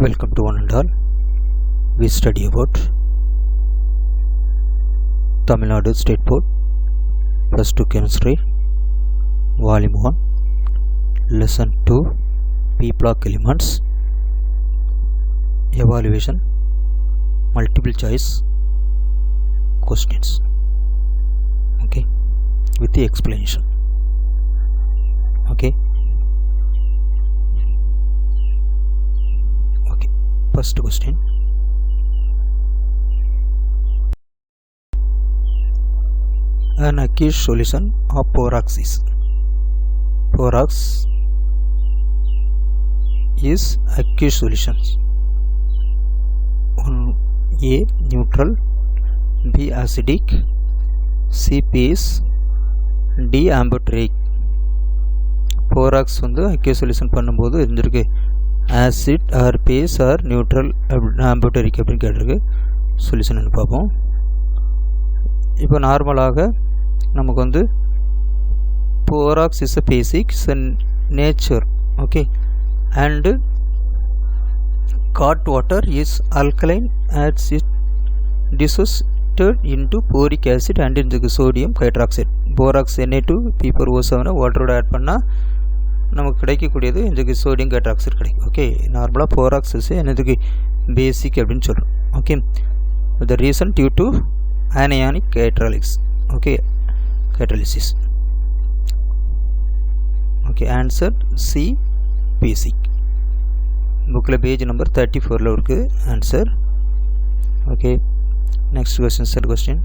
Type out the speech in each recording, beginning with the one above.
Welcome to one and all. We study about Tamil Nadu State Board Plus 2 Chemistry Volume 1 Lesson 2 P block elements Evaluation Multiple choice questions. Okay, with the explanation. Okay. First question. An aqueous solution of borax is aqueous solutions. A neutral, B acidic, C base, D amphoteric. borax வந்து aqueous solution பண்ணும்போது இருந்திருக்கு acid or base or neutral amphoteric அப்படின்னு கேட்டிருக்கு. Solution பார்ப்போம். இப்போ நார்மலாக நமக்கு வந்து borax is a basic nature. Okay, and hot water is alkaline as it dissociated into boric acid and into sodium hydroxide. borax Na2 P4O7 வாட்டரோட add பண்ணால் நமக்கு கிடைக்கக்கூடியது இதுக்கு சோடியம் ஹைட்ராக்சைடு கிடைக்கும். ஓகே, நார்மலாக போராக்ஸ் என்னதுக்கு பேசிக் அப்படின்னு சொல்கிறோம். Okay, the reason due to ionic hydraulics. Okay, hydrolysis. Okay, answer C basic. புக்கில் பேஜ் நம்பர் 34 இருக்குது answer. Okay, next question. Sir question,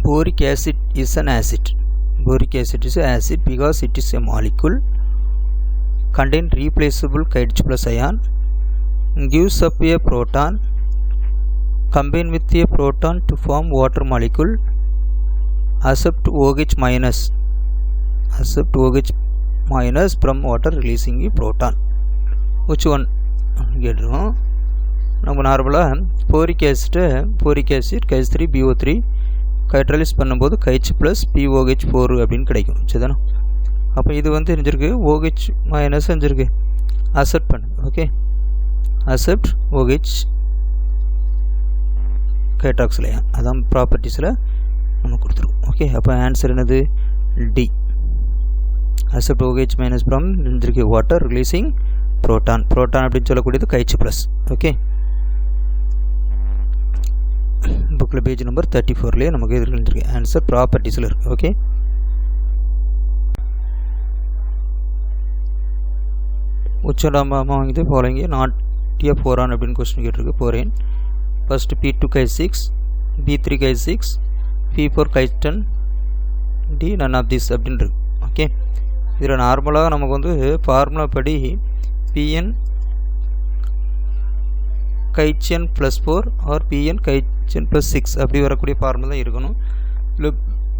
boric acid is an acid. Boric acid is an acid because it is a molecule contain replaceable Kh plus ion, gives up a proton, combine with a proton to form water molecule, accept OH minus from water releasing a proton. Which one? கேட்டுருவோம். நம்ம நார்மலாக boric acid H3BO3 hydrolysis பண்ணும்போது H + POH4 அப்படின்னு கிடைக்கும். சரிதானே? அப்போ இது வந்து தெரிஞ்சிருக்கு OH மைனஸ் தெரிஞ்சிருக்கு அக்செப்ட் பண்ணு. ஓகே, அக்செப்ட் OH ஹைட்ராக்சைடு அதான் ப்ராப்பர்ட்டிஸில் நம்ம கொடுத்துருக்கோம். ஓகே, அப்போ ஆன்சர் என்னது D. Accept OH minus from தெரிஞ்சிருக்கு வாட்டர் ரிலீசிங் புரோட்டான் அப்படின்னு சொல்லக்கூடியது H+. ஓகே, புக்கில் பேஜ் நம்பர் 34 நமக்கு இது இருந்துருக்கு. ஆன்சர் ப்ராப்பர்ட்டிஸில் இருக்குது. ஓகே, உச்சலாமா இது ஃபாலோயிங் நாட் ஏ போரான் அப்படின்னு கொஸ்டின் கேட்டிருக்கு. போரேன் first P2K6, B3K6, P4K10, D none of this அப்படின்னு இருக்கு. ஓகே, இதில் நார்மலாக நமக்கு வந்து ஃபார்முலா படி PN Kn +4 or PN Kn +6 அப்படி வரக்கூடிய ஃபார்முலா தான் இருக்கணும். இல்லை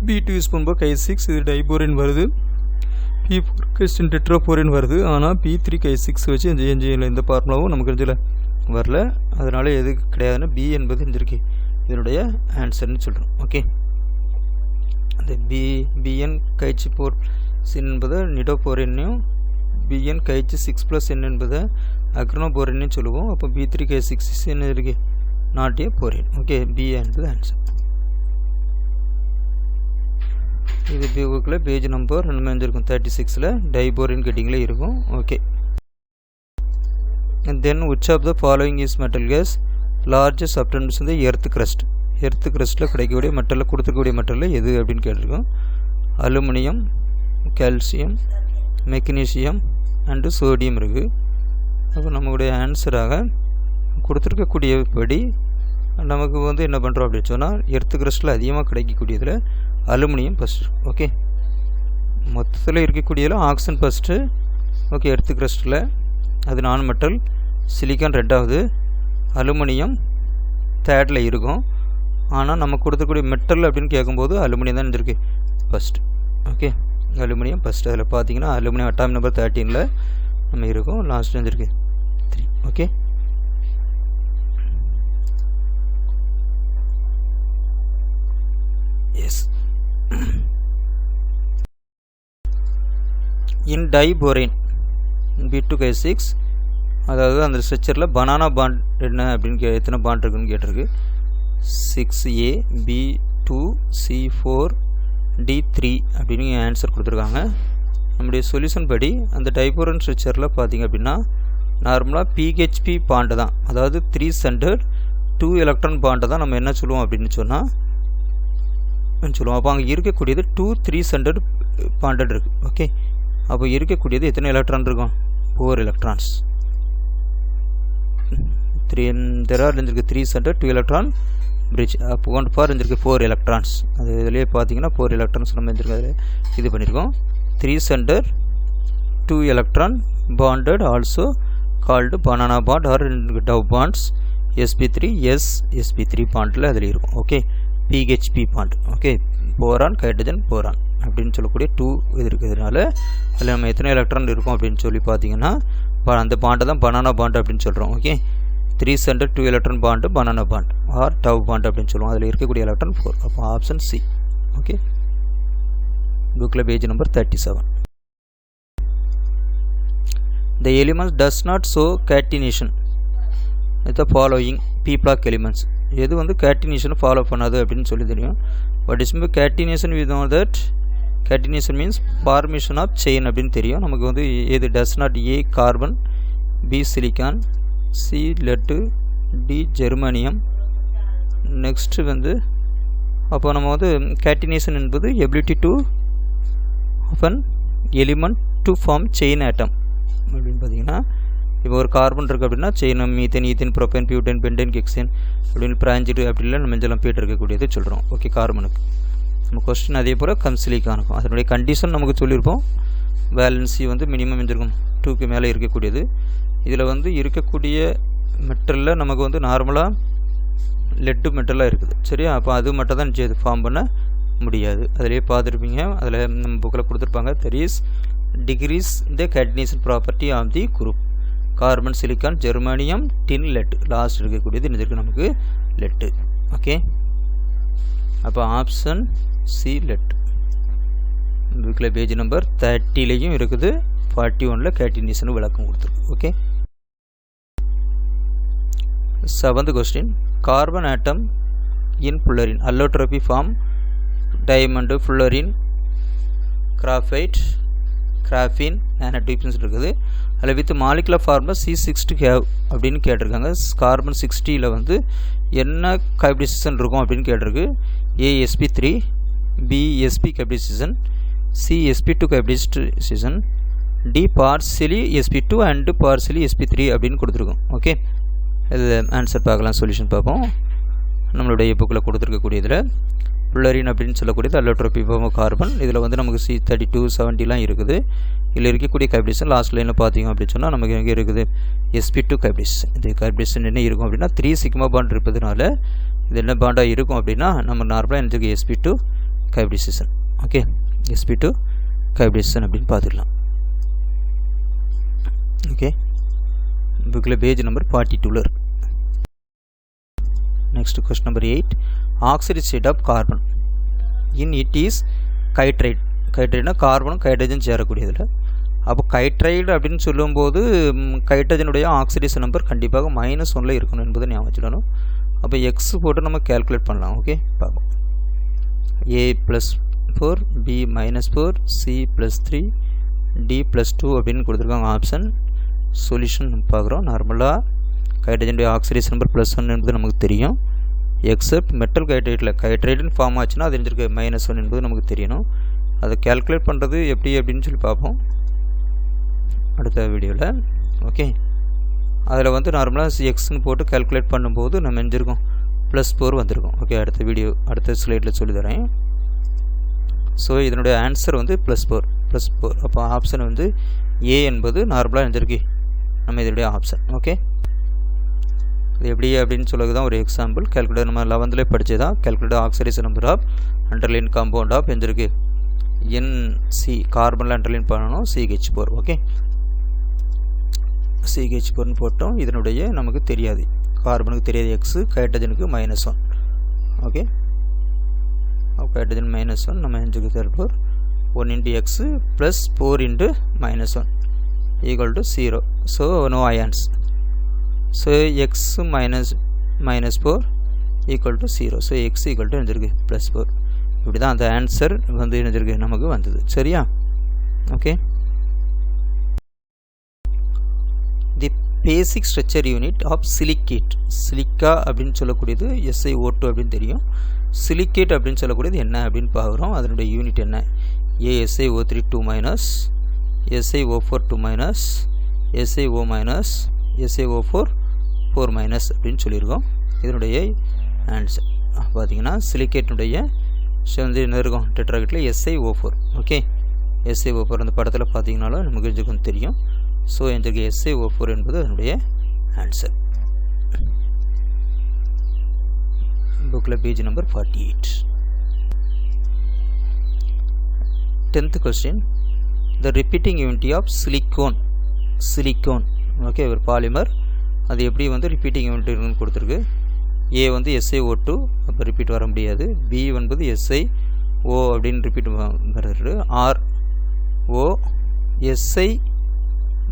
B2 யூஸ் பண்ணும்போது K6 இது டைபோரின் வருது, P4 K10 டெட்ராபோரின் வருது. ஆனால் P3 K6 வச்சு இந்த ஃபார்முலாவும் நமக்கு இதில் வரல. அதனால் எது கிடையாதுன்னா B என்பது இருந்திருக்கு இதனுடைய ஆன்சர்னு சொல்கிறோம். ஓகே, அந்த BN Kh4 என்பது நிடோபோரினையும் BN Kh6+N என்பதை அக்ரோனோபோரின்னு சொல்லுவோம். அப்போ B3K6 என்ன இருக்கு நாட் ஏ போரின். ஓகே, பி என்பது ஆன்சர். இது புக்கில் பேஜ் நம்பர் இருக்கும் 36 டைபோரின் கட்டிங்கில் இருக்கும். Okay, then which of the following is metal gas largest substance வந்து எர்த் கிரஸ்ட்டில் கிடைக்கக்கூடிய மெட்டலில் கொடுத்துருக்கக்கூடிய மெட்டலில் எது அப்படின்னு கேட்டிருக்கோம். Aluminium, calcium, magnesium and sodium இருக்குது. அப்போ நம்மளுடைய ஆன்சராக கொடுத்துருக்கக்கூடிய படி நமக்கு வந்து என்ன பண்ணுறோம் அப்படின்னு சொன்னால் எர்த்து கிரஸ்ட்டில் அதிகமாக கிடைக்கக்கூடியதில் அலுமினியம் ஃபஸ்ட்டு. ஓகே, மொத்தத்தில் இருக்கக்கூடியதில் ஆக்சிஜன் ஃபஸ்ட்டு. ஓகே, எர்த்து கிரஸ்ட்டில் அது நான் மெட்டல், சிலிக்கான் ரெண்டாவது, அலுமினியம் தேர்டில் இருக்கும். ஆனால் நம்ம கொடுத்துக்கூடிய மெட்டல் அப்படின்னு கேட்கும்போது அலுமினியம் தான் இருந்திருக்கு ஃபஸ்ட்டு. Okay, aluminium first. அதில் பார்த்தீங்கன்னா அலுமினியம் அட்டாமிக் நம்பர் 13 நம்ம இருக்கும். லாஸ்ட் வந்துருக்கு 3. Okay, S. In diborane B2K6 அதாவது அந்த ஸ்ட்ரக்சரில் பனானா பாண்ட் என்ன அப்படின்னு எத்தனை பாண்ட் இருக்குன்னு கேட்டிருக்கு. 6A B2 C4 D3 அப்படின்னு ஆன்சர் கொடுத்துருக்காங்க. நம்முடைய சொல்யூஷன் படி அந்த டைபோரன் ஸ்ட்ரக்சரில் பார்த்திங்க அப்படின்னா நார்மலாக PHP பாண்டை தான், அதாவது 3 சென்டர்ட் 2 எலக்ட்ரான் பாண்டை தான் நம்ம என்ன சொல்லுவோம் அப்படின்னு சொல்லுவோம். அப்போ அங்கே இருக்கக்கூடியது 2 3 சென்டர்ட் பாண்டட் இருக்குது. ஓகே, அப்போ இருக்கக்கூடியது எத்தனை எலக்ட்ரான் இருக்கும்? 4 electrons. there are 3 centered 2 electron bridge. அப்போ கொண்டு பார் இருந்திருக்கு 4 எலக்ட்ரான்ஸ். அது இதிலே பார்த்தீங்கன்னா 4 எலக்ட்ரான்ஸ் நம்ம இருந்திருக்கு இது பண்ணியிருக்கோம். 3 centered 2 electron bonded also called banana bond or dove bonds. sp3 sp3 பாண்டில் அதில் இருக்கும். Okay, PHP bond. Okay, boron hydrogen boron அப்படின்னு சொல்லக்கூடிய 2 இது இருக்கிறதுனால அதில் நம்ம எத்தனை எலக்ட்ரான் இருக்கும் அப்படின்னு சொல்லி பார்த்தீங்கன்னா அந்த பாண்டை தான் பனானா பாண்ட் அப்படின்னு சொல்கிறோம். Okay, 3 centered 2 electron bond banana bond or tau bond அப்படின்னு சொல்லுவோம். அதில் இருக்கக்கூடிய எலக்ட்ரான் 4. அப்போ ஆப்ஷன் சி. ஓகே, புக்கில் page number 37. The elements does not show catenation with the following p block elements. எது வந்து catenation ஃபாலோ பண்ணாது அப்படின்னு சொல்லி தெரியும். What is catenation? We know that catenation means formation of chain அப்படின்னு தெரியும். நமக்கு வந்து எது does not A carbon, B silicon, C lead, D germanium. Next வந்து அப்போ நம்ம வந்து catenation என்பது ability to of an element to form chain atom அப்படின்னு பார்த்தீங்கன்னா இப்போ ஒரு கார்பன் இருக்குது அப்படின்னா chain methane ethane propane butane pentane hexane அப்படின்னு பிராஞ்சிட்டு அப்படிலாம் நம்ம இதெல்லாம் போய்ட்டு இருக்கக்கூடியது சொல்கிறோம். ஓகே, கார்பனுக்கு நம்ம கொஸ்டின் அதே போல் கம்சிலிக்கானுக்கும் அதனுடைய கண்டிஷன் நமக்கு சொல்லியிருப்போம். வேலன்சி வந்து மினிமம் இருக்கும் 2க்கு மேலே இருக்கக்கூடியது. இதில் வந்து இருக்கக்கூடிய மெட்டலில் நமக்கு வந்து நார்மலாக லெட்டு மெட்டலாக இருக்குது. சரியா, அப்போ அது மட்டும் தான் செய்து ஃபார்ம் பண்ண முடியாது. அதிலே பார்த்துருப்பீங்க, அதில் நம்ம புக்கில் கொடுத்துருப்பாங்க. There is decrease the catenation property of the group. Carbon, silicon, germanium, tin, lead. Last இருக்கக்கூடியது என்ன இருக்குது நமக்கு? லெட்டு. ஓகே, அப்போ ஆப்ஷன் சி லெட். புக்கில் பேஜ் நம்பர் 30லையும் இருக்குது, 41ல் கேட்டினேஷன் விளக்கம் கொடுத்துருக்கு. Okay, 7th question. Carbon atom in fullerene allotropy form diamond, fullerene, graphite, graphene, nanotubes இருக்குது. அதில் with molecular formula C60 have அப்படின்னு கேட்டிருக்காங்க. கார்பன் 60ல் வந்து என்ன ஹைப்ரிடைசேஷன் இருக்கும் அப்படின்னு கேட்டிருக்கு. AsP3, BsP hybridization, CsP2 hybridization, D partially sp2 and partially sp3 அப்படின்னு கொடுத்துருக்கோம். ஓகே, இது ஆன்சர் பார்க்கலாம், சொல்யூஷன் பார்ப்போம். நம்மளுடைய புக்கில் கொடுத்துருக்கக்கூடியதில் ஃபுல்லரின் அப்படின்னு சொல்லக்கூடியது அல்லோட்ரோபி ஃபார்ம் கார்பன். இதில் வந்து நமக்கு C32 70லாம் இருக்குது. இதில் இருக்கக்கூடிய ஹைப்ரிடைசேஷன் லாஸ்ட் லைனில் பார்த்தீங்க அப்படின்னு சொன்னால் நமக்கு எங்கே இருக்குது? sp2 hybridisation. இது ஹைப்ரிடைசேஷன் என்ன இருக்கும் அப்படின்னா 3 சிக்மா பாண்ட் இருப்பதுனால இது என்ன பாண்டாக இருக்கும் அப்படின்னா நம்ம நார்மலாக எனக்கு sp2 hybridisation. Okay, sp2 hybridisation அப்படின்னு பார்த்துக்கலாம். ஓகே, புக்கில் பேஜ் நம்பர் 42ல் இருக்குது. Next question number 8. Oxide state of carbon in it is hydride. கைட்ரைட்னா கார்பனும் ஹைட்ரஜன் சேரக்கூடியதில். அப்போ கைட்ரைடு அப்படின்னு சொல்லும்போது ஹைட்ரஜனுடைய ஆக்சிடேஷன் நம்பர் கண்டிப்பாக -1ல் இருக்கணும் என்பதை ஞாபகம் வச்சுக்கணும். அப்போ எக்ஸ் போட்டு நம்ம கேல்குலேட் பண்ணலாம். ஓகே, பார்ப்போம். A+4, B-4, C+3, D+2 அப்படின்னு கொடுத்துருக்காங்க ஆப்ஷன். சொல்யூஷன் பார்க்குறோம். நார்மலாக ஹைட்ரஜனுடைய ஆக்சிடேஷன் நம்பர் +1 என்பது நமக்கு தெரியும். எக்ஸப்ட் மெட்டல் ஹைட்ரைட்டில் ஹைட்ரைடுன்னு ஃபார்ம் ஆச்சுன்னா அது இருந்திருக்கு -1 என்பது நமக்கு தெரியணும். அதை கேல்குலேட் பண்ணுறது எப்படி அப்படின்னு சொல்லி பார்ப்போம் அடுத்த வீடியோவில். ஓகே, அதில் வந்து நார்மலாக எக்ஸ்ன்னு போட்டு கேல்குலேட் பண்ணும்போது நம்ம எஞ்சிருக்கோம் +4 வந்திருக்கும். ஓகே, அடுத்த ஸ்லைடில் சொல்லி தரேன். ஸோ இதனுடைய ஆன்சர் வந்து +4. அப்போ ஆப்ஷன் வந்து ஏ என்பது நார்மலாக எஞ்சிருக்கு நம்ம இதனுடைய ஆப்ஷன். ஓகே, இது எப்படி அப்படின்னு சொல்லுறது தான் ஒரு எக்ஸாம்பிள். கேல்குலேட் நம்ம 11லே படித்தது தான். Calculate oxidation number of underline compound of எஞ்சிருக்கு NC. கார்பனில் அண்டர்லைன் பண்ணணும் CH4. ஓகே, CH4ன்னு போட்டோம். இதனுடைய நமக்கு தெரியாது, கார்பனுக்கு தெரியாது எக்ஸ், ஹைட்ரஜனுக்கு -1. ஓகே, ஹைட்ரஜன் -1 நம்ம எஞ்சுக்கு தருப்போம் 1 × x + 4 × -1 = 0. So no ions. So x minus 4 equal to 0. So x equal to எழுந்திருக்கு +4. இப்படி தான் அந்த ஆன்சர் வந்து எழுந்திருக்கு நமக்கு வந்தது. சரியா? Okay. The basic structure unit of silicate. Silica அப்படின்னு சொல்லக்கூடியது SiO2 அப்படின்னு தெரியும். சிலிக்கேட் அப்படின்னு சொல்லக்கூடியது என்ன அப்படின்னு பார்க்குறோம். அதனுடைய யூனிட் என்ன? ASiO3 2-, SiO4 2-, SiO-, SiO4 4- அப்படின்னு சொல்லியிருக்கோம். இதனுடைய ஆன்சர் பார்த்தீங்கன்னா சிலிக்கேட்டினுடைய வந்து என்ன இருக்கும்? டெட்ராஹெட்ரில் SiO4. ஓகே, SiO4 அந்த படத்தில் பார்த்தீங்கன்னாலும் நமக்கு தெரியும். ஸோ இந்த SiO4 என்பது அதனுடைய ஆன்சர். புக்கில் page number 48. 10th question. The repeating unity of silicon. Okay, ஒரு பாலிமர் அது எப்படி வந்து ரிப்பீட்டிங் யூனிட்னு கொடுத்துருக்கு. A வந்து SiO2, அப்போ ரிப்பீட் வர முடியாது. B என்பது SiO அப்படின்னு ரிப்பீட் வருது. RO SI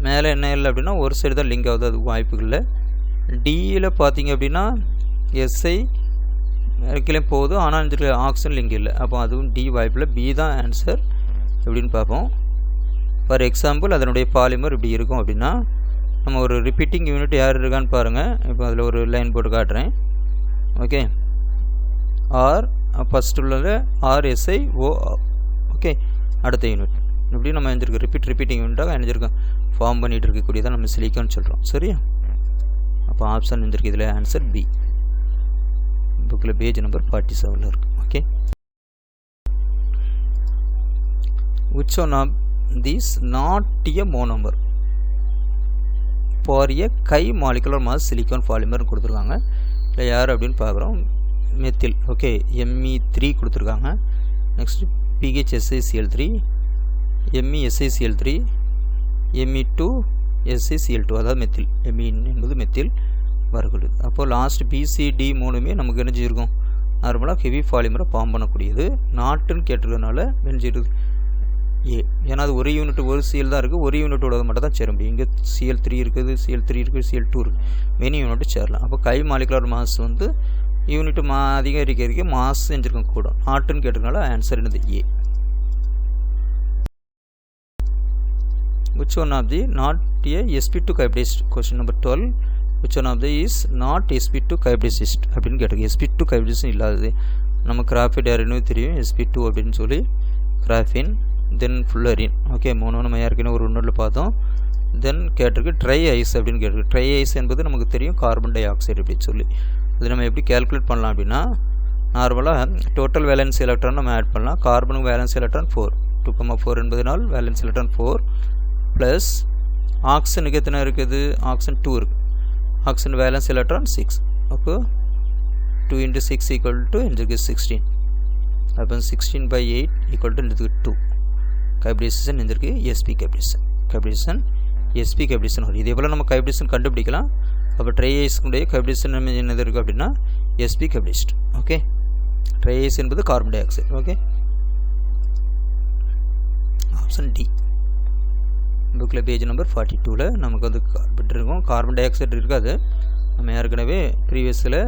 மேலே என்ன இல்லை அப்படின்னா ஒரு சைடு தான் லிங்க் ஆகுது, அதுக்கு வாய்ப்புகள் இல்லை. டியில் பார்த்தீங்க அப்படின்னா SI கீழே போகுது, ஆனால் இதில் ஆக்சிஜன் லிங்க் இல்லை, அப்போ அதுவும் டி வாய்ப்பில். பி தான் ஆன்சர். எப்படின்னு பார்ப்போம். ஃபார் எக்ஸாம்பிள் அதனுடைய பாலிமர் இப்படி இருக்கும் அப்படின்னா நம்ம ஒரு ரிப்பீட்டிங் யூனிட் யார் இருக்கான்னு பாருங்கள். இப்போ அதில் ஒரு லைன் போட்டு காட்டுறேன். ஓகே, ஃபஸ்ட் உள்ளது RSiO. ஓகே, அடுத்த யூனிட் இப்படி நம்ம எழுந்திருக்கோம். ரிப்பீட்டிங் யூனிட்டாக எழுந்திருக்கோம் ஃபார்ம் பண்ணிகிட்டு இருக்கக்கூடியதான் நம்ம சிலிக்கான்னு சொல்கிறோம். சரியா? அப்போ ஆப்ஷன் எழுந்திருக்கு இதில் ஆன்சர் பி. புக்கில் பேஜ் நம்பர் 47 இருக்குது. Okay, which one of these not a monomer for a high molecular mass silicon polymer கொடுத்துருக்காங்க. இல்லை யார் அப்படின்னு பார்க்குறோம். மெத்தில். ஓகே, Me3 கொடுத்துருக்காங்க. நெக்ஸ்ட் PHSiCl3, MESiCl3, Me2SiCl2, அதாவது மெத்தில். Me என்பது மெத்தில் வரக்கூடியது. அப்போது லாஸ்ட் BCD மூணுமே நமக்கு நினைஞ்சிருக்கும் நார்மலாக ஹெவி பாலிமரை ஃபார்ம் பண்ணக்கூடியது. நாட்டுன்னு கேட்டிருக்கனால நினைஞ்சிருக்கு ஏ. ஏன்னா அது ஒரு யூனிட் ஒரு சிஎல் தான் இருக்குது, ஒரு யூனிட்டோட மட்டும் தான் சேர முடியும். இங்கே Cl3 இருக்குது, Cl3 இருக்குது, Cl2 இருக்குது, மெனி யூனிட் சேரலாம். அப்போ கை மாலிகுலர் மாஸ் வந்து யூனிட் அதிகரிக்க மாஸ் செஞ்சுருக்கோம் கூட. நாட்டுன்னு கேட்டிருக்கனால ஆன்சர் என்னது ஏ. which one of the not a sp2 hybridized? question number 12. which one of the is not sp2 hybridized அப்படின்னு கேட்டிருக்கு. sp2 hybridization இல்லாதது நம்ம கிராஃபைட் யாருன்னு தெரியும். sp2 அப்படின்னு சொல்லி கிராஃபின், தென் ஃபுல்லரின். ஓகே, மூணு நம்ம ஏற்கனவே ஒரு ஒன்றில் பார்த்தோம். தென் கேட்டிருக்கு ட்ரை ஐஸ் அப்படின்னு கேட்டிருக்கு. ட்ரை ஐஸ் என்பது நமக்கு தெரியும் கார்பன் டை ஆக்சைடு அப்படின்னு சொல்லி. அது நம்ம எப்படி கேல்குலேட் பண்ணலாம் அப்படின்னா நார்மலாக டோட்டல் வேலன்ஸ் எலக்ட்ரான் நம்ம ஆட் பண்ணலாம். கார்பனுக்கு வேலன்ஸ் எலக்ட்ரான் 4, 2,4 என்பதனால் வேலன்ஸ் எலக்ட்ரான் 4 ப்ளஸ் ஆக்சிஜனுக்கு எத்தனை இருக்குது? ஆக்சிஜன் 2 இருக்குது. Oxygen valence electron 6. அப்போ 2 × 6 ஈக்குவல் டு இன்றைக்கு 16. அப்போ 16/8 ஈக்குவல் டு இன்றைக்கு 2. ஹைப்ரிடைசேஷன் இன்றைக்கு SP ஹைப்ரிடைசேஷன் SP ஹைப்ரிடைசேஷன் வரும். இதே போல் நம்ம ஹைப்ரிடைசேஷன் கண்டுபிடிக்கலாம். அப்போ ட்ரை ஐஸ்க்குடைய ஹைப்ரிடைசேஷன் என்னது இருக்குது அப்படின்னா SP hybridised. Okay, dry ice என்பது carbon dioxide. Okay, option D. புக்கில் பேஜ் நம்பர் 42ல் நமக்கு வந்து கார்பன் இருக்கும், கார்பன் டை ஆக்சைடு இருக்காது. நம்ம ஏற்கனவே ப்ரீவியஸில்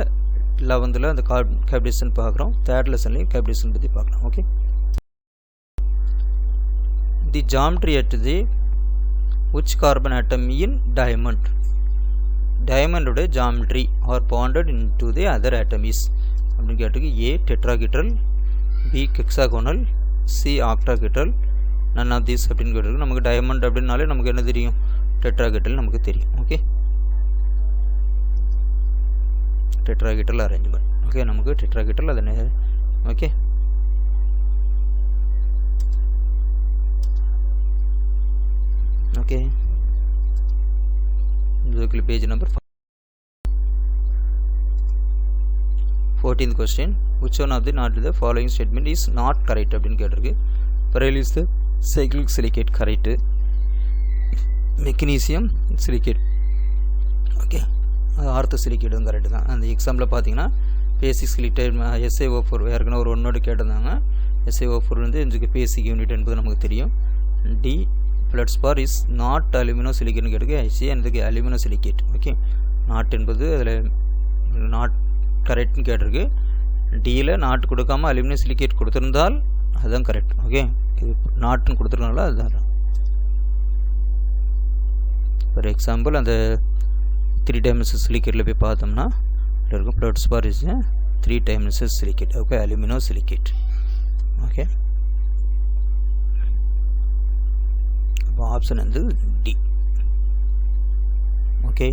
11ல் அந்த ஹைப்ரிடைசேஷன் பார்க்குறோம். 3rd லெசன்லேயும் ஹைப்ரிடைசேஷன் பற்றி பார்க்கலாம். Okay, the geometry at the which carbon atom in diamond? டயமண்டோட geometry are bonded into the other atom is அப்படின்னு கேட்டுக்கு. A tetrahedral, B hexagonal, C octahedral, none of these அப்படின்னு கேட்டிருக்கு. நமக்கு டயமண்ட் அப்படின்னாலே நமக்கு என்ன தெரியும்? டெட்ராஹெட்ரல் நமக்கு தெரியும். Okay, tetrahedral arrangement. ஓகே, நமக்கு டெட்ராஹெட்ரல் அது. ஓகே, ஓகே, இதுக்கு page number 14th question. which one of the not the following statement is not correct அப்படின்னு கேட்டிருக்கு. Beryl is the cyclic silicate correct. Magnesium silicate okay, ortho சிலிக்கேட்டும் correct தான். அந்த example பார்த்தீங்கன்னா பேசிக் silicate SiO4 ஏற்கனவே ஒரு ஒன்னோடு கேட்டிருந்தாங்க. SiO4 வந்து இதுக்கு பேசிக் யூனிட் என்பது நமக்கு தெரியும். டி ஃப்ளட்ஸ்பார் இஸ் நாட் அலுமினோ சிலிக்கேட்னு கேட்டுக்கு. ஐசி இதுக்கு அலுமினோ சிலிக்கேட். ஓகே, நாட் என்பது அதில் நாட் கரெக்ட்னு கேட்டிருக்கு. டியில் நாட் கொடுக்காமல் அலுமினியம் சிலிக்கேட் கொடுத்துருந்தால் அதுதான் கரெக்ட். ஓகே, இது நாட்டுன்னு கொடுத்துருக்கனால அதுதான். ஃபார் எக்ஸாம்பிள் அந்த 3 dimensional சிலிக்கேட்டில் போய் பார்த்தோம்னா இருக்கும் fluorspar is a 3 dimensional silicate. Okay, aluminium silicate. Okay, அப்போ ஆப்ஷன் வந்து டி. ஓகே,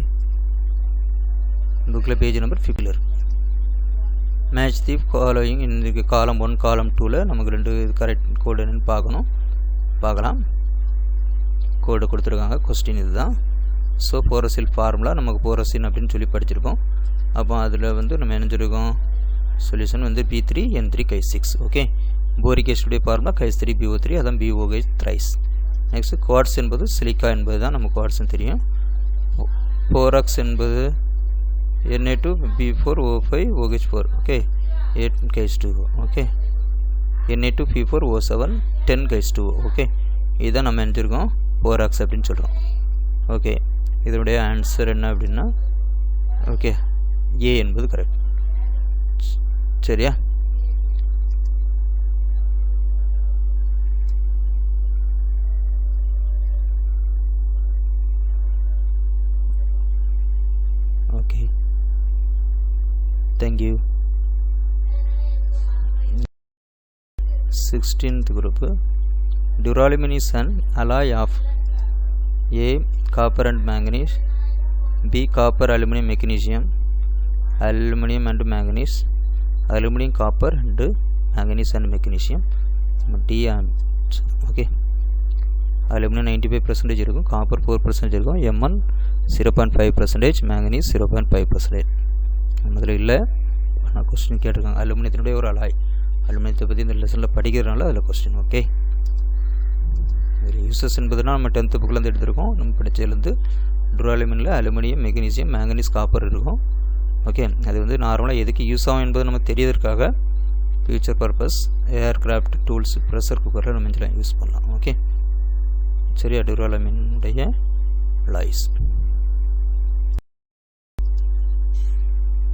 புக்கில் பேஜ் நம்பர் 50 இருக்கு. மேட்ச் தி ஃபாலோயிங் இந்த காலம் 1 காலம் 2ல் நமக்கு 2 கரெக்ட் கோடு என்னன்னு பார்க்கலாம். கோடு கொடுத்துருக்காங்க. கொஸ்டின் இதுதான். ஸோ போரசில் ஃபார்முலா நமக்கு போரசின் அப்படின்னு சொல்லி படிச்சிருக்கோம். அப்போ அதில் வந்து நம்ம நினைச்சிருக்கோம் சொல்யூஷன் வந்து B3N3K6. Okay, boric ஆசிடுடைய formula K3BO3, அதான் BOH த்ரைஸ். நெக்ஸ்ட் குவார்ட்ஸ் என்பது சிலிக்கா என்பது தான் நமக்கு குவார்ட்ஸ்னு தெரியும். போராக்ஸ் என்பது Na2B4O5OH4. Okay, 8K2. Okay, Na2P4O7 10K2. Okay, இதுதான் நம்ம நினைச்சிருக்கோம் போராக்ஸ் அப்படின்னு சொல்கிறோம். ஓகே, இதனுடைய ஆன்சர் என்ன அப்படின்னா ஓகே ஏ என்பது கரெக்ட். சரியா? Okay, thank you. 16th group. Duralumin is an alloy of A. Copper and manganese, B. Copper, aluminum, magnesium, aluminum and manganese, aluminum, copper and manganese and magnesium. D. Okay, aluminum 95% இருக்கும், copper 4% இருக்கும், Mn 0.5%, manganese 0.5%. அதில் இல்லை, நான் question கேட்டிருக்காங்க. அலுமினியத்தினுடைய ஒரு alloy, அலுமினியத்தை பற்றி இந்த லெசனில் படிக்கிறதுனால அதில் கொஸ்டின். ஓகே, இதில் யூசஸ் என்பதுனா நம்ம 10th புக்கிலேருந்து எடுத்திருக்கோம். நம்ம படித்ததுலேருந்து டுராலுமினில் அலுமினியம், மெக்னீசியம், மேங்கனீஸ், காப்பர் இருக்கும். ஓகே, அது வந்து நார்மலாக எதுக்கு யூஸ் ஆகும் என்பது நம்ம தெரியறதுக்காக future purpose aircraft tools, pressure குக்கரில் நம்ம இதெல்லாம் யூஸ் பண்ணலாம். ஓகே, சரியா? டுராலுமினுடைய alloys.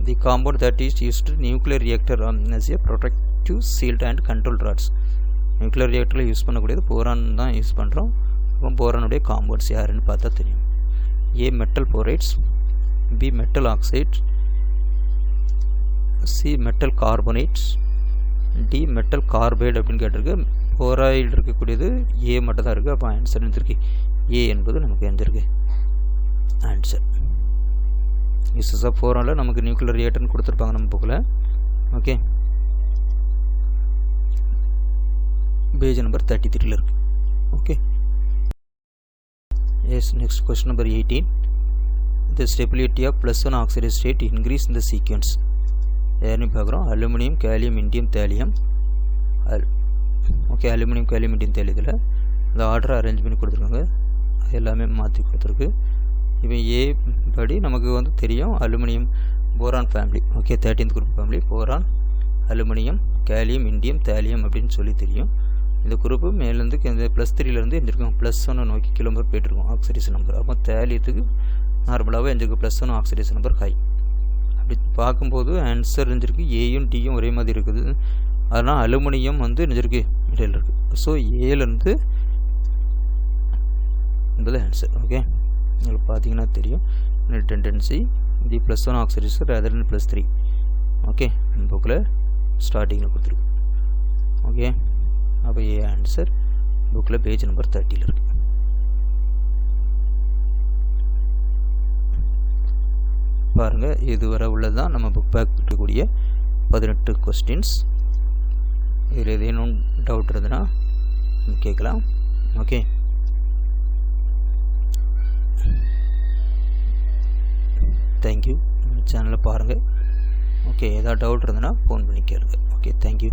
The compound that is used in nuclear reactor as a protective shield and control rods. Nuclear ரியாக்டரில் யூஸ் பண்ணக்கூடியது போரான் தான் யூஸ் பண்ணுறோம். அப்போ போரானுடைய காம்பவுண்ட்ஸ் யாருன்னு பார்த்தா தெரியும். A metal borides, B metal oxide, C metal carbonates, D metal carbide அப்படின்னு கேட்டிருக்கு. போராய்டு இருக்கக்கூடியது ஏ மட்டும் தான் இருக்குது. அப்போ ஆன்சர் இருந்திருக்கு ஏ என்பது நமக்கு எந்திருக்கு ஆன்சர். யூசஸ் ஆஃப் போரானில் நமக்கு நியூக்ளியர் ரியாக்டர்னு கொடுத்துருப்பாங்க நம்ம புக்கில். ஓகே, பேஜ் நம்பர் 33 இருக்குது. Okay, yes. Next question number 18. The stability of +1 oxide state increase in the sequence. யாருன்னு பார்க்குறோம். Aluminium, gallium, indium, thallium. Okay, aluminium, gallium, indium, தேலியத்தில் இந்த ஆர்டரை அரேஞ்ச் பண்ணி கொடுத்துருக்காங்க. எல்லாமே மாற்றி கொடுத்துருக்கு. இப்போ ஏ படி நமக்கு வந்து தெரியும் aluminium boron family. Okay, 13th group family boron, aluminium, gallium, indium, thallium அப்படின்னு சொல்லி தெரியும். இந்த குரூப்பு மேலேருந்து இந்த +3லேருந்து எஞ்சிருக்கோம் +1 நோக்கி கிலோமீட்டர் போய்ட்டுருக்கோம் ஆக்சிடேஷன் நம்பர். அப்போ தேலியத்துக்கு நார்மலாகவே எஞ்சிருக்கு +1 ஆக்சிடேஷன் நம்பர் ஹை. அப்படி பார்க்கும்போது ஆன்சர் இருந்திருக்கு ஏயும் டியும் ஒரே மாதிரி இருக்குது. அதனால் அலுமினியம் வந்து நெஞ்சிருக்கு இடையில் இருக்குது. ஸோ ஏலேருந்து என்பது ஆன்சர். ஓகே, உங்களுக்கு பார்த்தீங்கன்னா தெரியும் டெண்டன்சி தி +1 ஆக்சிடேஷன் ரதர் தென் +3. ஓகே, புக்கில் ஸ்டார்டிங்கில் கொடுத்துருக்கு. ஓகே, அப்போ ஏ ஆன்சர் புக்கில் பேஜ் நம்பர் 30 இருக்குது. பாருங்கள், இதுவரை உள்ளது தான் நம்ம புக் பேக் இருக்கக்கூடிய 18 கொஸ்டின்ஸ். இதில் ஏதேனும் டவுட் இருந்ததுன்னா கேட்கலாம். Okay, thank you. சேனலை பாருங்கள். ஓகே, ஏதாவது டவுட் இருந்ததுன்னா ஃபோன் பண்ணி கேளுங்க. Okay, thank you.